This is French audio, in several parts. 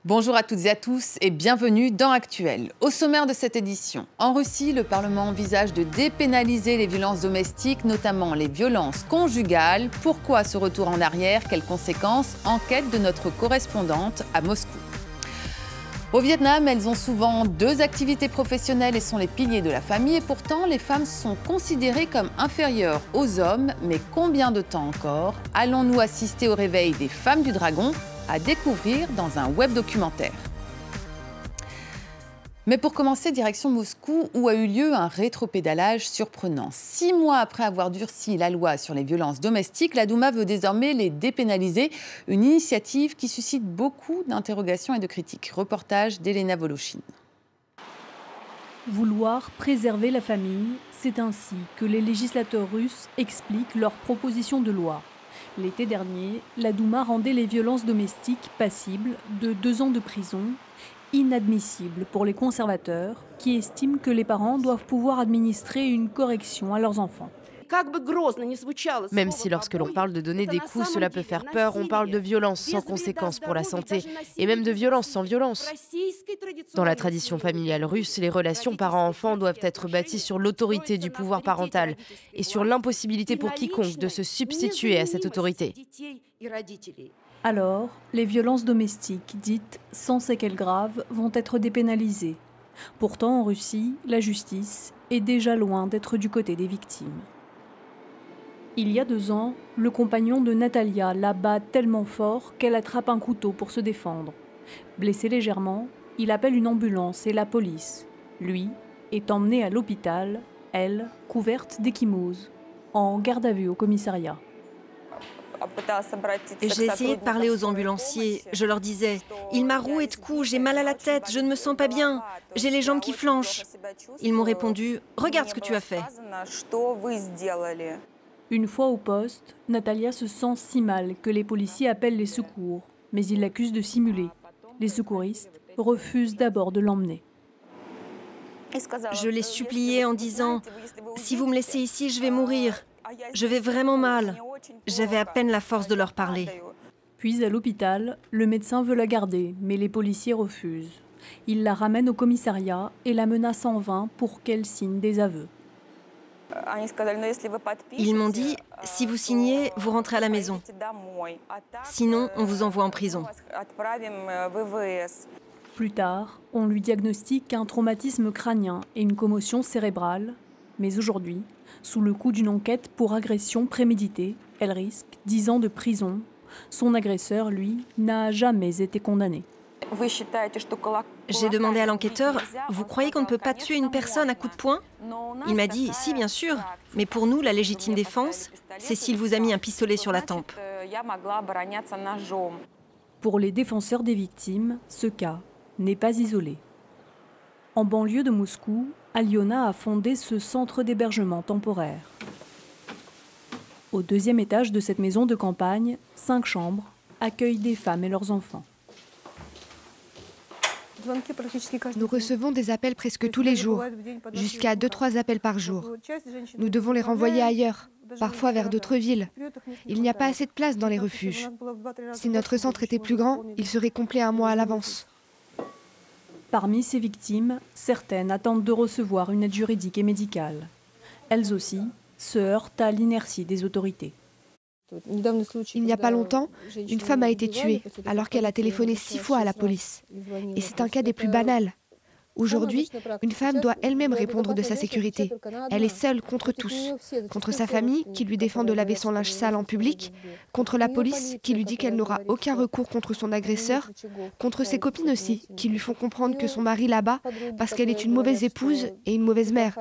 Bonjour à toutes et à tous et bienvenue dans Actuel. Au sommaire de cette édition, en Russie, le Parlement envisage de dépénaliser les violences domestiques, notamment les violences conjugales. Pourquoi ce retour en arrière? Quelles conséquences? Enquête de notre correspondante à Moscou. Au Vietnam, elles ont souvent deux activités professionnelles et sont les piliers de la famille. Et pourtant, les femmes sont considérées comme inférieures aux hommes. Mais combien de temps encore? Allons-nous assister au réveil des femmes du dragon? À découvrir dans un web documentaire. Mais pour commencer, direction Moscou, où a eu lieu un rétropédalage surprenant. 6 mois après avoir durci la loi sur les violences domestiques, la Douma veut désormais les dépénaliser. Une initiative qui suscite beaucoup d'interrogations et de critiques. Reportage d'Elena Volochine. Vouloir préserver la famille, c'est ainsi que les législateurs russes expliquent leur proposition de loi. L'été dernier, la Douma rendait les violences domestiques passibles de 2 ans de prison, inadmissibles pour les conservateurs qui estiment que les parents doivent pouvoir administrer une correction à leurs enfants. Même si lorsque l'on parle de donner des coups, cela peut faire peur, on parle de violence sans conséquence pour la santé, et même de violence sans violence. Dans la tradition familiale russe, les relations parents-enfants doivent être bâties sur l'autorité du pouvoir parental et sur l'impossibilité pour quiconque de se substituer à cette autorité. Alors, les violences domestiques dites sans séquelles graves vont être dépénalisées. Pourtant, en Russie, la justice est déjà loin d'être du côté des victimes. Il y a 2 ans, le compagnon de Natalia la bat tellement fort qu'elle attrape un couteau pour se défendre. Blessé légèrement, il appelle une ambulance et la police. Lui est emmené à l'hôpital, elle couverte d'échymose, en garde à vue au commissariat. J'ai essayé de parler aux ambulanciers. Je leur disais « Il m'a roué de coups, j'ai mal à la tête, je ne me sens pas bien, j'ai les jambes qui flanchent. » Ils m'ont répondu « Regarde ce que tu as fait. » Une fois au poste, Natalia se sent si mal que les policiers appellent les secours, mais ils l'accusent de simuler. Les secouristes refusent d'abord de l'emmener. Je l'ai supplié en disant « Si vous me laissez ici, je vais mourir. Je vais vraiment mal. » J'avais à peine la force de leur parler. Puis à l'hôpital, le médecin veut la garder, mais les policiers refusent. Ils la ramènent au commissariat et la menacent en vain pour qu'elle signe des aveux. Ils m'ont dit « Si vous signez, vous rentrez à la maison. Sinon, on vous envoie en prison. » Plus tard, on lui diagnostique un traumatisme crânien et une commotion cérébrale. Mais aujourd'hui, sous le coup d'une enquête pour agression préméditée, elle risque 10 ans de prison. Son agresseur, lui, n'a jamais été condamné. J'ai demandé à l'enquêteur « Vous croyez qu'on ne peut pas tuer une personne à coups de poing ?» Il m'a dit « Si, bien sûr, mais pour nous, la légitime défense, c'est s'il vous a mis un pistolet sur la tempe. » Pour les défenseurs des victimes, ce cas n'est pas isolé. En banlieue de Moscou, Aliona a fondé ce centre d'hébergement temporaire. Au 2e étage de cette maison de campagne, 5 chambres accueillent des femmes et leurs enfants. Nous recevons des appels presque tous les jours, jusqu'à 2-3 appels par jour. Nous devons les renvoyer ailleurs, parfois vers d'autres villes. Il n'y a pas assez de place dans les refuges. Si notre centre était plus grand, il serait complet 1 mois à l'avance. Parmi ces victimes, certaines attendent de recevoir une aide juridique et médicale. Elles aussi se heurtent à l'inertie des autorités. Il n'y a pas longtemps, une femme a été tuée alors qu'elle a téléphoné 6 fois à la police. Et c'est un cas des plus banals. Aujourd'hui, une femme doit elle-même répondre de sa sécurité. Elle est seule contre tous. Contre sa famille, qui lui défend de laver son linge sale en public. Contre la police, qui lui dit qu'elle n'aura aucun recours contre son agresseur. Contre ses copines aussi, qui lui font comprendre que son mari la bat parce qu'elle est une mauvaise épouse et une mauvaise mère.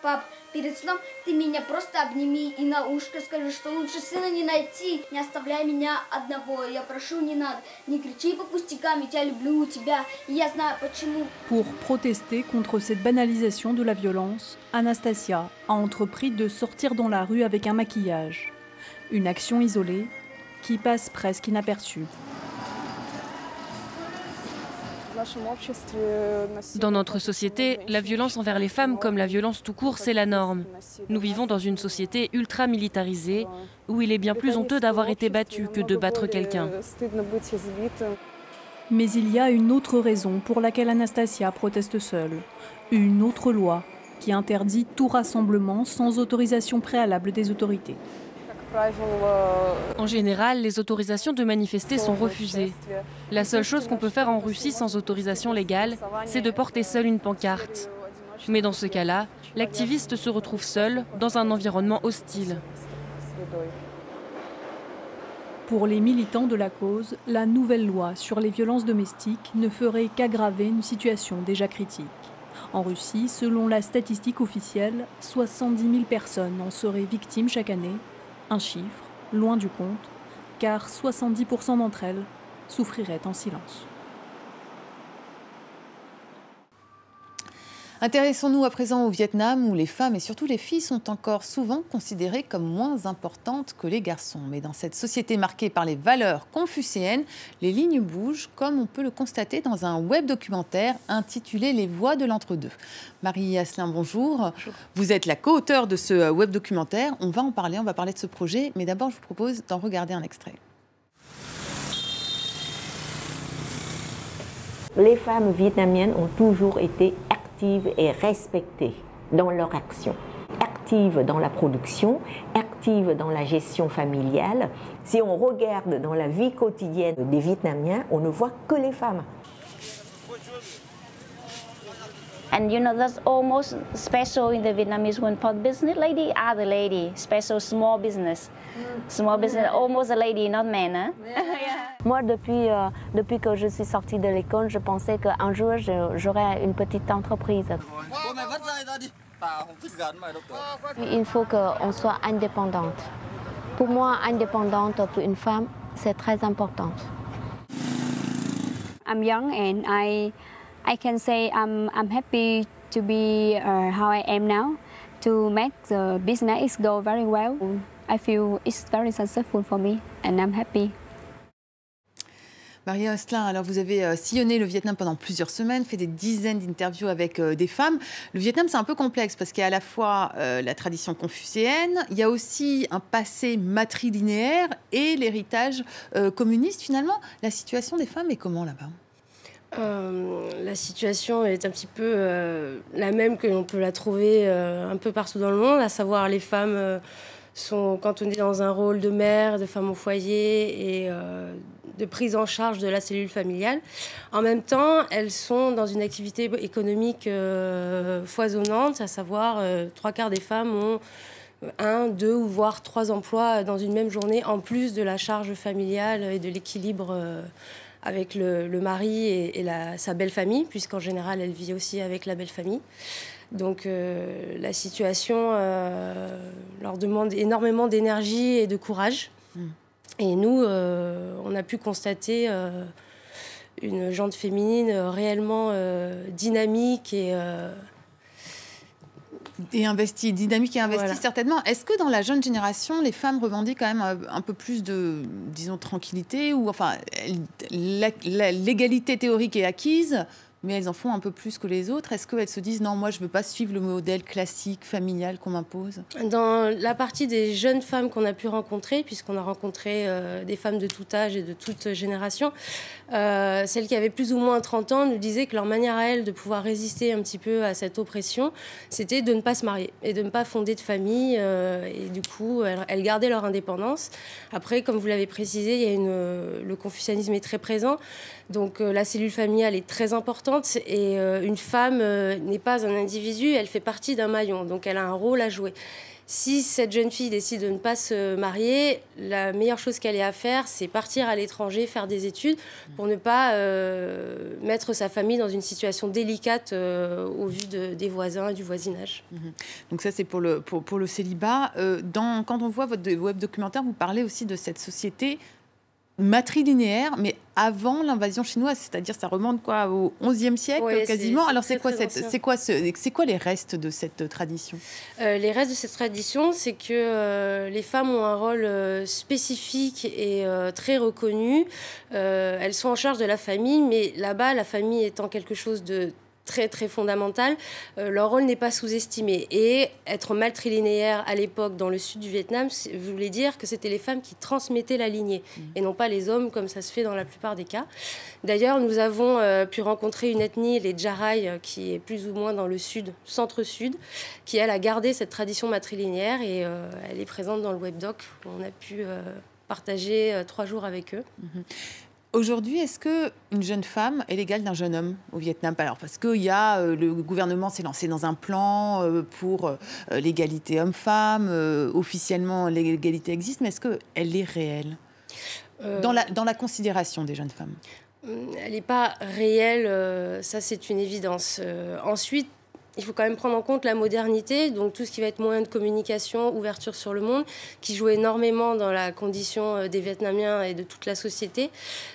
Пап, перед сном ты меня просто обними и на ушко скажи, что лучше сына не найти. Не оставляй меня одного. Я прошу, не надо. Не кричи по пустякам, я тебя люблю, тебя. И я знаю почему. Pour protester contre cette banalisation de la violence, Anastasia a entrepris de sortir dans la rue avec un maquillage. Une action isolée qui passe presque inaperçue. Dans notre société, la violence envers les femmes, comme la violence tout court, c'est la norme. Nous vivons dans une société ultra militarisée, où il est bien plus honteux d'avoir été battu que de battre quelqu'un. Mais il y a une autre raison pour laquelle Anastasia proteste seule. Une autre loi qui interdit tout rassemblement sans autorisation préalable des autorités. En général, les autorisations de manifester sont refusées. La seule chose qu'on peut faire en Russie sans autorisation légale, c'est de porter seul une pancarte. Mais dans ce cas-là, l'activiste se retrouve seul dans un environnement hostile. Pour les militants de la cause, la nouvelle loi sur les violences domestiques ne ferait qu'aggraver une situation déjà critique. En Russie, selon la statistique officielle, 70 000 personnes en seraient victimes chaque année. Un chiffre loin du compte, car 70% d'entre elles souffriraient en silence. Intéressons-nous à présent au Vietnam où les femmes et surtout les filles sont encore souvent considérées comme moins importantes que les garçons. Mais dans cette société marquée par les valeurs confucéennes, les lignes bougent comme on peut le constater dans un web documentaire intitulé « Les voix de l'entre-deux ». Marie Asselin, bonjour. Bonjour. Vous êtes la co-auteure de ce web documentaire. On va en parler, on va parler de ce projet. Mais d'abord, je vous propose d'en regarder un extrait. Les femmes vietnamiennes ont toujours été actives et respectées dans leur action. Actives dans la production, actives dans la gestion familiale. Si on regarde dans la vie quotidienne des Vietnamiens, on ne voit que les femmes. And you know, that's almost special in the Vietnamese when for business lady are the lady, special small business. Small business, almost a lady, not man. Hein? Moi, depuis que je suis sortie de l'école, je pensais qu'un jour, j'aurais une petite entreprise. Il faut qu'on soit indépendante. Pour moi, indépendante pour une femme, c'est très important. I'm young and I can say I'm happy to be how I am now, to make the business go very well. I feel it's very successful for me and I'm happy. Marie Asselin, alors vous avez sillonné le Vietnam pendant plusieurs semaines, fait des dizaines d'interviews avec des femmes. Le Vietnam, c'est un peu complexe parce qu'il y a à la fois la tradition confucéenne, il y a aussi un passé matrilinéaire et l'héritage communiste. Finalement, la situation des femmes est comment là-bas ? La situation est un petit peu la même que l'on peut la trouver un peu partout dans le monde, à savoir les femmes sont cantonnées dans un rôle de mère, de femme au foyer et de prise en charge de la cellule familiale. En même temps, elles sont dans une activité économique foisonnante, à savoir 3/4 des femmes ont 1, 2 ou voire 3 emplois dans une même journée, en plus de la charge familiale et de l'équilibre avec le mari et sa belle famille, puisqu'en général, elle vit aussi avec la belle famille. Donc la situation leur demande énormément d'énergie et de courage. Et nous, on a pu constater une gente féminine réellement dynamique et investie, dynamique et investie, voilà. Certainement. Est-ce que dans la jeune génération, les femmes revendiquent quand même un peu plus de, disons, tranquillité ou enfin, l'égalité théorique est acquise, mais elles en font un peu plus que les autres. Est-ce qu'elles se disent non, moi je ne veux pas suivre le modèle classique, familial qu'on m'impose ? Dans la partie des jeunes femmes qu'on a pu rencontrer, puisqu'on a rencontré des femmes de tout âge et de toute génération, celles qui avaient plus ou moins 30 ans nous disaient que leur manière à elles de pouvoir résister un petit peu à cette oppression, c'était de ne pas se marier et de ne pas fonder de famille. Et du coup, elles gardaient leur indépendance. Après, comme vous l'avez précisé, il y a le confucianisme est très présent. Donc la cellule familiale est très importante et une femme n'est pas un individu, elle fait partie d'un maillon, donc elle a un rôle à jouer. Si cette jeune fille décide de ne pas se marier, la meilleure chose qu'elle ait à faire, c'est partir à l'étranger, faire des études pour ne pas mettre sa famille dans une situation délicate au vu des voisins et du voisinage. Donc ça, c'est pour le célibat. Quand on voit votre web documentaire, vous parlez aussi de cette société matrilinéaire, mais avant l'invasion chinoise, c'est-à-dire ça remonte quoi au XIe siècle, oui, quasiment. Alors c'est quoi les restes de cette tradition ? Les restes de cette tradition, c'est que les femmes ont un rôle spécifique et très reconnu. Elles sont en charge de la famille, mais là-bas, la famille étant quelque chose de très très fondamentales. Leur rôle n'est pas sous-estimé. Et être matrilinéaire à l'époque dans le sud du Vietnam voulait dire que c'était les femmes qui transmettaient la lignée et non pas les hommes comme ça se fait dans la plupart des cas. D'ailleurs, nous avons pu rencontrer une ethnie, les Djarai, qui est plus ou moins dans le sud, centre-sud, qui elle a gardé cette tradition matrilinéaire et elle est présente dans le webdoc où on a pu partager 3 jours avec eux. Aujourd'hui, est-ce qu'une jeune femme est l'égale d'un jeune homme au Vietnam? Alors, parce que le gouvernement s'est lancé dans un plan pour l'égalité homme-femme. Officiellement, l'égalité existe, mais est-ce qu'elle est réelle dans la considération des jeunes femmes? Elle n'est pas réelle, ça c'est une évidence. Ensuite, il faut quand même prendre en compte la modernité, donc tout ce qui va être moyen de communication, ouverture sur le monde, qui joue énormément dans la condition des Vietnamiens et de toute la société.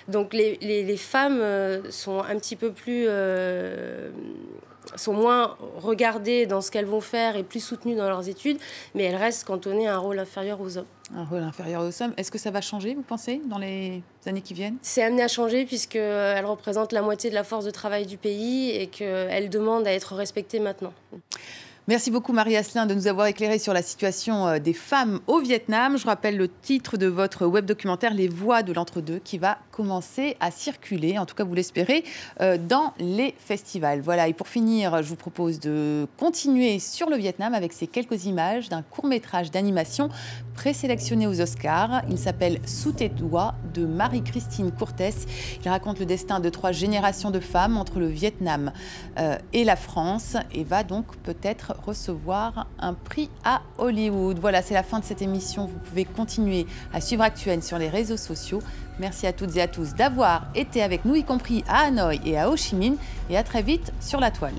Donc les femmes sont un petit peu plus... sont moins regardées dans ce qu'elles vont faire et plus soutenues dans leurs études, mais elles restent cantonnées à un rôle inférieur aux hommes. Un rôle inférieur aux hommes. Est-ce que ça va changer, vous pensez, dans les années qui viennent? C'est amené à changer puisqu'elles représentent la moitié de la force de travail du pays et qu'elles demandent à être respectées maintenant. Merci beaucoup Marie Asselin de nous avoir éclairé sur la situation des femmes au Vietnam. Je rappelle le titre de votre web documentaire Les Voix de l'entre-deux qui va commencer à circuler, en tout cas vous l'espérez, dans les festivals. Voilà, et pour finir, je vous propose de continuer sur le Vietnam avec ces quelques images d'un court-métrage d'animation présélectionné aux Oscars. Il s'appelle Sous tes doigts de Marie-Christine Courtès. Il raconte le destin de 3 générations de femmes entre le Vietnam et la France et va donc peut-être recevoir un prix à Hollywood. Voilà, c'est la fin de cette émission. Vous pouvez continuer à suivre Actuel sur les réseaux sociaux. Merci à toutes et à tous d'avoir été avec nous, y compris à Hanoï et à Ho Chi Minh. Et à très vite sur la toile.